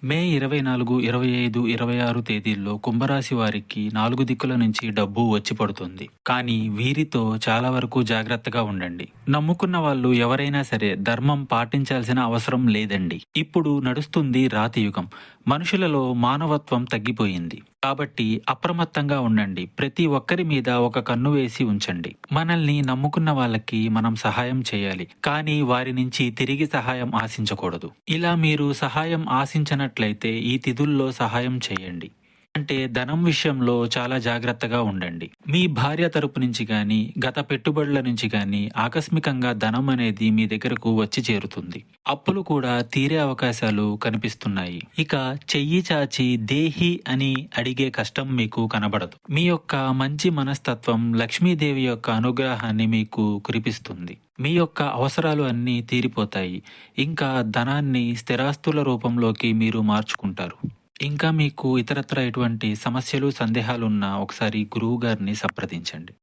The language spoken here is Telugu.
మే 24, 25, 26 తేదీల్లో కుంభరాశి వారికి 4 దిక్కుల నుంచి డబ్బు వచ్చి పడుతుంది. కానీ వీరితో చాలా వరకు జాగ్రత్తగా ఉండండి. నమ్ముకున్న వాళ్ళు ఎవరైనా సరే ధర్మం పాటించాల్సిన అవసరం లేదండి. ఇప్పుడు నడుస్తుంది రాతి యుగం. మనుషులలో మానవత్వం తగ్గిపోయింది. కాబట్టి అప్రమత్తంగా ఉండండి. ప్రతి ఒక్కరి మీద ఒక కన్ను వేసి ఉంచండి. మనల్ని నమ్ముకున్న వాళ్ళకి మనం సహాయం చేయాలి, కానీ వారి నుంచి తిరిగి సహాయం ఆశించకూడదు. ఇలా మీరు సహాయం ఆశించనట్లయితే ఈ తిథుల్లో సహాయం చేయండి. అంటే ధనం విషయంలో చాలా జాగ్రత్తగా ఉండండి. మీ భార్య తరపు నుంచి కానీ, గత పెట్టుబడుల నుంచి కానీ ఆకస్మికంగా ధనం అనేది మీ దగ్గరకు వచ్చి చేరుతుంది. అప్పులు కూడా తీరే అవకాశాలు కనిపిస్తున్నాయి. ఇక చెయ్యి చాచి దేహి అని అడిగే కష్టం మీకు కనబడదు. మీ యొక్క మంచి మనస్తత్వం లక్ష్మీదేవి యొక్క అనుగ్రహాన్ని మీకు కురిపిస్తుంది. మీ యొక్క అవసరాలు అన్నీ తీరిపోతాయి. ఇంకా ధనాన్ని స్థిరాస్తుల రూపంలోకి మీరు మార్చుకుంటారు. ఇంకా మీకు ఇతరత్ర ఎటువంటి సమస్యలు, సందేహాలున్నా ఒకసారి గురువు గారిని సంప్రదించండి.